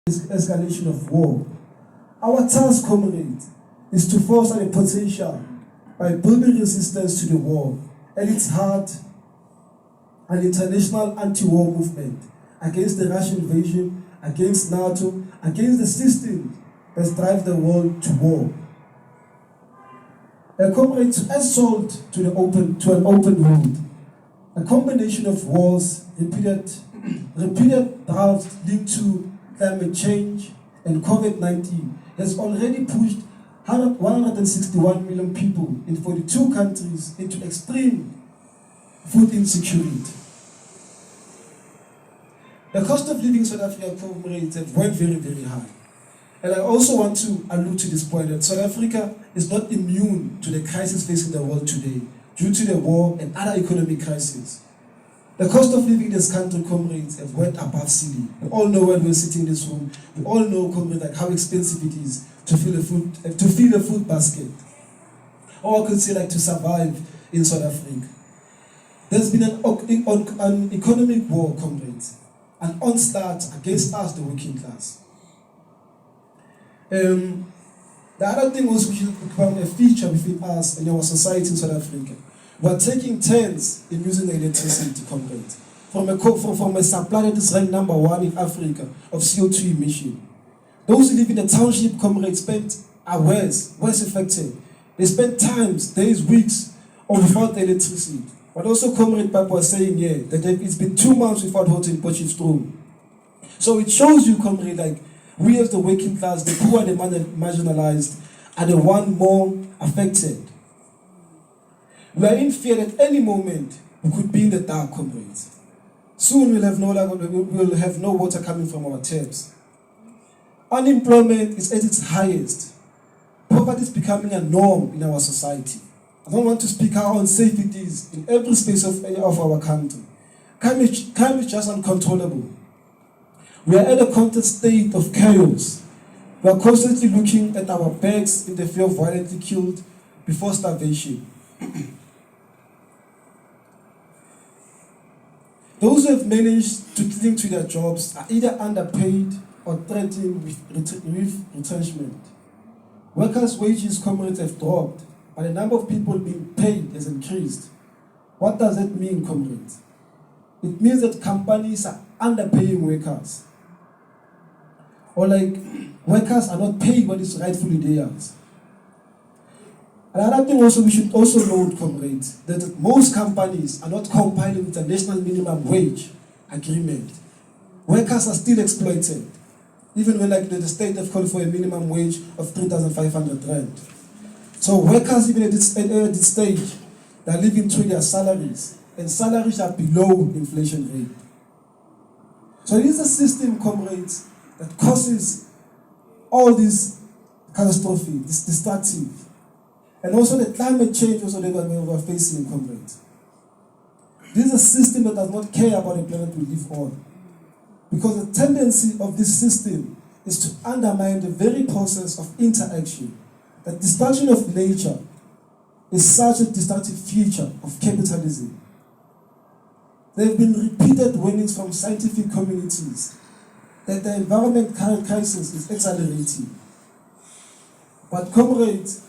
escalation of war. Our task, comrades, is to foster the potential by building resistance to the war at its heart, an international anti-war movement against the Russian invasion, against NATO, against the system that drive the world to war. A comrade to assault to an open road. A combination of wars, repeated droughts linked to climate change and COVID-19 has already pushed 161 million people in 42 countries into extreme food insecurity. The cost of living in South Africa, comrades, have went very, very high. And I also want to allude to this point that South Africa is not immune to the crisis facing the world today due to the war and other economic crises. The cost of living in this country, comrades, have went above ceiling. We all know when we're sitting in this room, we all know, comrades, like how expensive it is to fill a food basket. Or I could say like to survive in South Africa. There's been an economic war, comrades, an onslaught against us, the working class. The other thing was we should become a feature between us and our society in South Africa. We're taking turns in using the electricity, comrades. From a supply that is ranked number 1 in Africa of CO2 emission. Those who live in the township, comrades, are worse affected. They spend times, days, weeks without electricity. But also, comrade Papa was saying here that it's been 2 months without hot and Potchefstroom. So it shows you, comrade, like we as the working class, the poor and the marginalized, are the one more affected. We are in fear that any moment we could be in the dark, comrades. Soon we'll have no water coming from our taps. Unemployment is at its highest. Poverty is becoming a norm in our society. I don't want to speak how unsafe it is in every space of our country. Crime is just uncontrollable. We are at a constant state of chaos. We are constantly looking at our backs in the fear of violently killed before starvation. Those who have managed to cling to their jobs are either underpaid or threatened with retrenchment. Workers' wages, comrades, have dropped, but the number of people being paid has increased. What does that mean, comrades? It means that companies are underpaying workers. Or like, workers are not paid what is rightfully theirs. Another thing also we should also note, comrades, that most companies are not compiling with a national minimum wage agreement. Workers are still exploited, even when like the state have called for a minimum wage of 3,500 rand. So workers, even at this stage, they are living through their salaries, and salaries are below inflation rate. So it is a system, comrades, that causes all this catastrophe, this destructive. And also the climate change also that we are facing, comrades. This is a system that does not care about the planet we live on. Because the tendency of this system is to undermine the very process of interaction. The destruction of nature is such a destructive feature of capitalism. There have been repeated warnings from scientific communities that the environment crisis is accelerating. But comrades,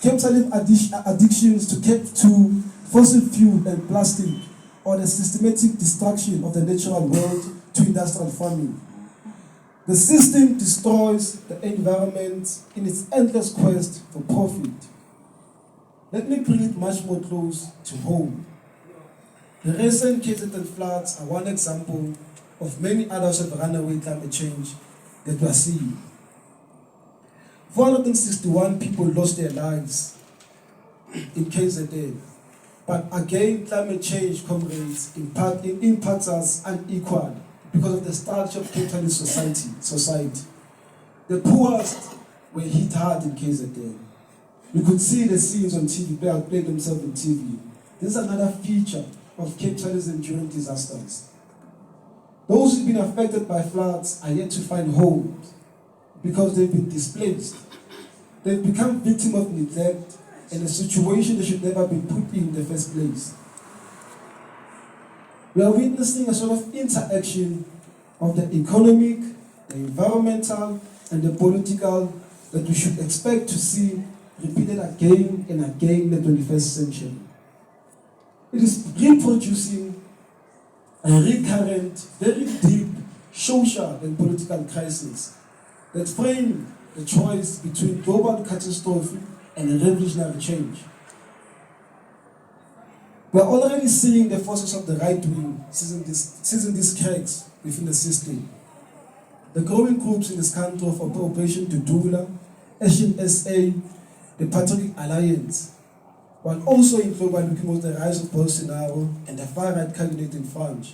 capitalism addictions to fossil fuel and plastic, or the systematic destruction of the natural world to industrial farming. The system destroys the environment in its endless quest for profit. Let me bring it much more close to home. The recent KZN floods are one example of many others of runaway climate change that we are seeing. 461 people lost their lives in KZN. But again, climate change, comrades, impacts us unequal because of the structure of capitalist society. The poorest were hit hard in KZN. You could see the scenes on TV, play themselves on TV. This is another feature of capitalism during disasters. Those who've been affected by floods are yet to find homes because they've been displaced. They've become victims of neglect and a situation they should never be put in the first place. We are witnessing a sort of interaction of the economic, the environmental and the political that we should expect to see repeated again and again in the 21st century. It is reproducing a recurrent, very deep social and political crisis that frame the choice between global catastrophe and a revolutionary change. We are already seeing the forces of the right wing seizing these cracks within the system. The growing groups in this country of Operation Dudula, Asian SA, the Patriotic Alliance, while also in global looking at the rise of Bolsonaro and the far-right candidate in France.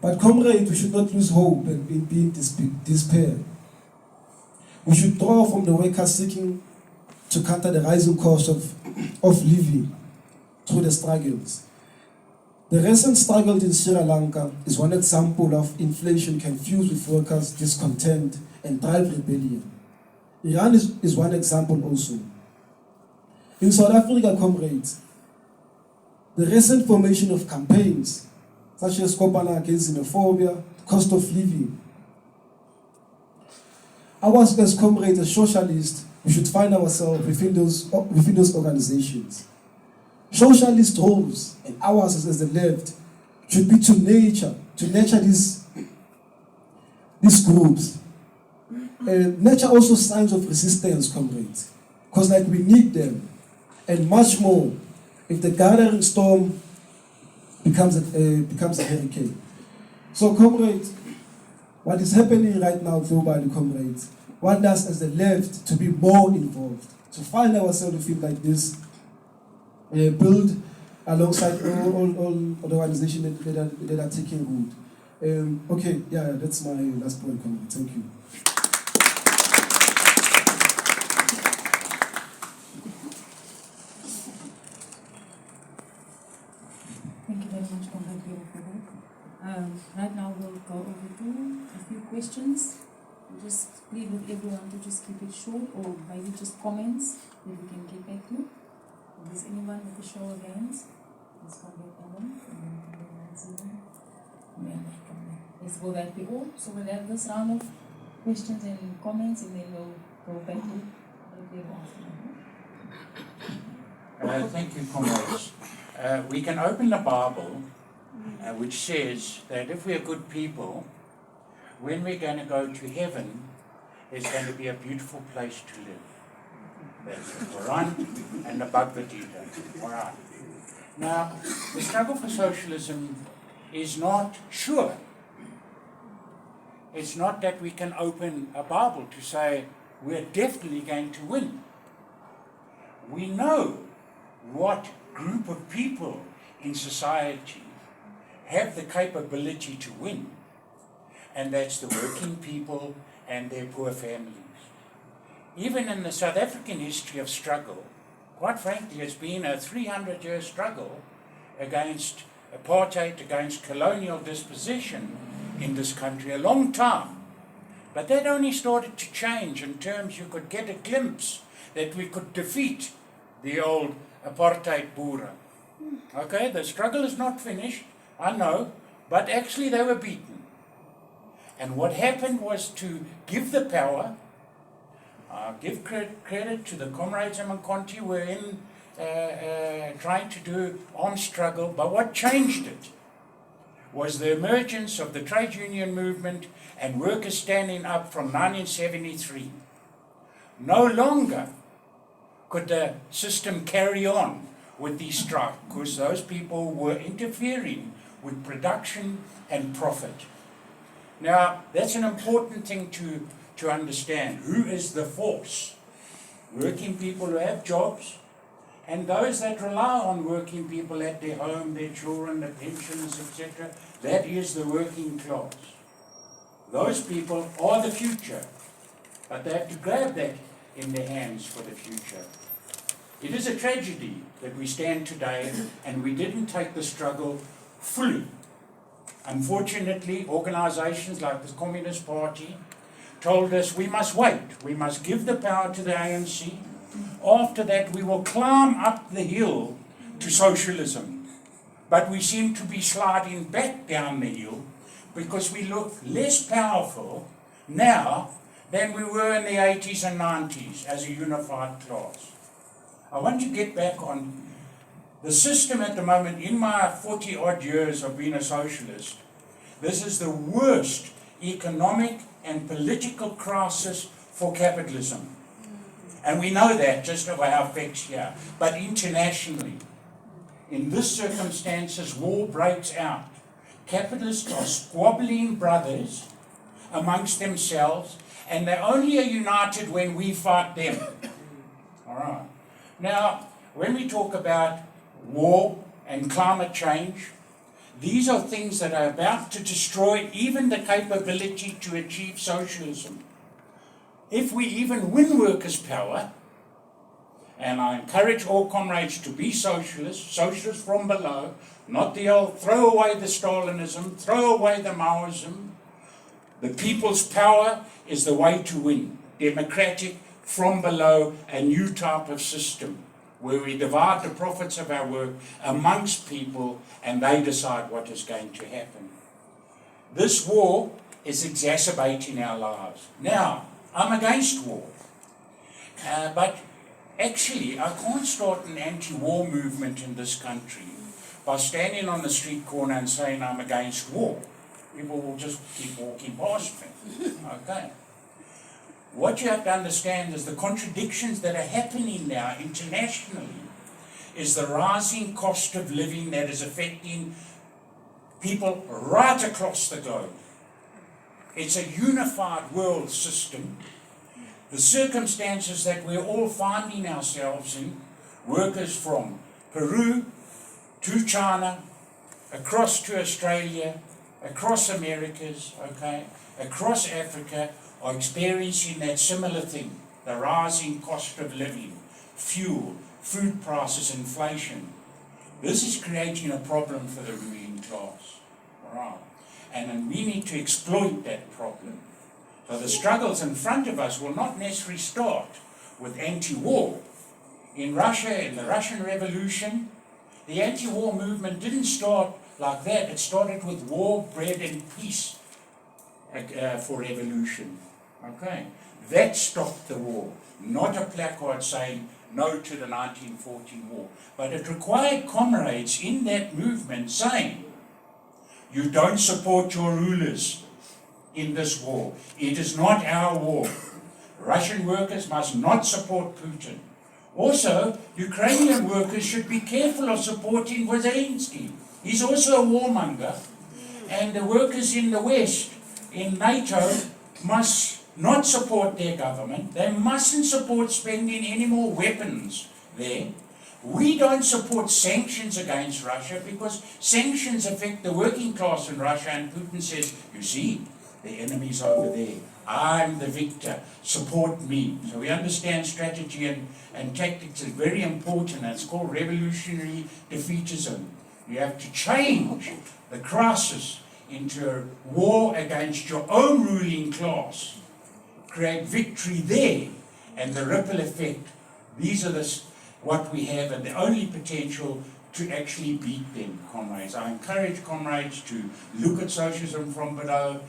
But comrades, we should not lose hope and be in despair. We should draw from the workers seeking to counter the rising cost of living through the struggles. The recent struggle in Sri Lanka is one example of inflation can fuse with workers' discontent and drive rebellion. Iran is one example also. In South Africa, comrades, the recent formation of campaigns such as Kopana against xenophobia, cost of living. Ours as comrades, as socialists, we should find ourselves within those organizations. Socialist roles and ours as the left should be to nurture these groups. Nurture also signs of resistance, comrades, because like we need them, and much more if the gathering storm becomes a hurricane. So, comrades, what is happening right now globally, comrades, want us as the left to be more involved, to find ourselves within like this, build alongside all the organizations that are taking root. Okay, yeah, that's my last point, comrades. Thank you. Thank you very much, Comrade Gero. Right now we'll go over to a few questions. We'll just plead with everyone to just keep it short, or maybe just comments that we can get back to. If there's anyone with a show of hands, let's come back to them. Yes, will that be all? So we'll have this round of questions and comments, and then we'll go back to Thank you, comrades. We can open the Bible, which says that if we are good people, when we're going to go to heaven, it's going to be a beautiful place to live. That's the Quran and the Bhagavad Gita. All right. Now, the struggle for socialism is not sure. It's not that we can open a Bible to say we're definitely going to win. We know what group of people in society have the capability to win, and that's the working people and their poor families. Even in the South African history of struggle, quite frankly, it's been a 300-year struggle against apartheid, against colonial dispossession in this country, a long time. But that only started to change in terms you could get a glimpse that we could defeat the old apartheid Boere. Okay, the struggle is not finished, I know, but actually they were beaten. And what happened was to give the power, give credit to the comrades in Mkonti who were in trying to do armed struggle, but what changed it was the emergence of the trade union movement and workers standing up from 1973. No longer could the system carry on with these strikes because those people were interfering with production and profit. Now, that's an important thing to understand. Who is the force? Working people who have jobs, and those that rely on working people at their home, their children, their pensions, etc. That is the working class. Those people are the future, but they have to grab that in their hands for the future. It is a tragedy that we stand today and we didn't take the struggle fully. Unfortunately, organizations like the Communist Party told us we must wait, we must give the power to the ANC. After that, we will climb up the hill to socialism. But we seem to be sliding back down the hill because we look less powerful now than we were in the 80s and 90s as a unified class. I want to get back on the system at the moment. In my 40 odd years of being a socialist, this is the worst economic and political crisis for capitalism. And we know that just by our effects here. But internationally, in this circumstances, war breaks out. Capitalists are squabbling brothers amongst themselves, and they only are united when we fight them. All right. Now, when we talk about war and climate change, these are things that are about to destroy even the capability to achieve socialism. If we even win workers' power, and I encourage all comrades to be socialists from below, not the old throw away the Stalinism, throw away the Maoism. The people's power is the way to win. Democratic, from below, a new type of system where we divide the profits of our work amongst people and they decide what is going to happen. This war is exacerbating our lives. Now, I'm against war, but actually I can't start an anti-war movement in this country by standing on the street corner and saying I'm against war. People will just keep walking past me. Okay. What you have to understand is the contradictions that are happening now internationally is the rising cost of living that is affecting people right across the globe. It's a unified world system. The circumstances that we're all finding ourselves in, workers from Peru to China, across to Australia, across Americas, okay, across Africa, are experiencing that similar thing, the rising cost of living, fuel, food prices, inflation. This is creating a problem for the ruling class. Right. And then we need to exploit that problem. So the struggles in front of us will not necessarily start with anti-war. In Russia, in the Russian Revolution, the anti-war movement didn't start like that. It started with war, bread, and peace for revolution. Okay, that stopped the war, not a placard saying no to the 1914 war. But it required comrades in that movement saying, you don't support your rulers in this war. It is not our war. Russian workers must not support Putin. Also, Ukrainian workers should be careful of supporting Zelensky. He's also a warmonger. And the workers in the West, in NATO, must not support their government. They mustn't support spending any more weapons there. We don't support sanctions against Russia because sanctions affect the working class in Russia, and Putin says, you see, the enemy's over there. I'm the victor. Support me. So we understand strategy and tactics is very important, and it's called revolutionary defeatism. You have to change the crisis into a war against your own ruling class. Create victory there, and the ripple effect. These are what we have, and the only potential to actually beat them, comrades. I encourage comrades to look at socialism from below,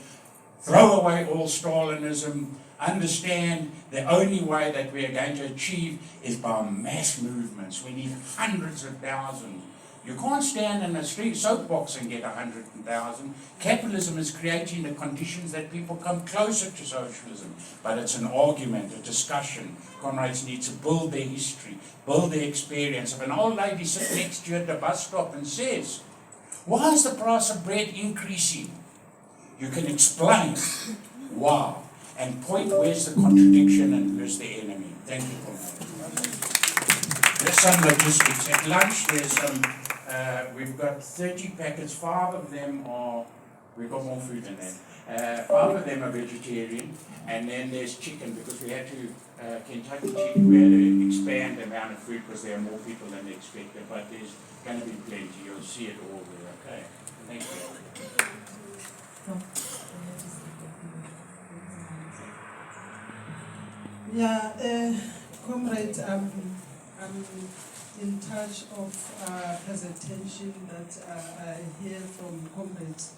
throw away all Stalinism, understand the only way that we are going to achieve is by mass movements. We need hundreds of thousands. You can't stand in a street soapbox and get 100,000. Capitalism is creating the conditions that people come closer to socialism. But it's an argument, a discussion. Comrades need to build their history, build their experience. If an old lady sits next to you at the bus stop and says, why is the price of bread increasing? You can explain why and point where's the contradiction and where's the enemy. Thank you, comrades. There's some logistics. At lunch, there's some. We've got 30 packets, 5 of them are, we've got more food than that, 5 of them are vegetarian, and then there's chicken, because we had to, Kentucky chicken, we had to expand the amount of food because there are more people than they expected, but there's going to be plenty, you'll see it all there, okay? Thank you. Yeah, comrade, I'm in touch of presentation that I hear from comrades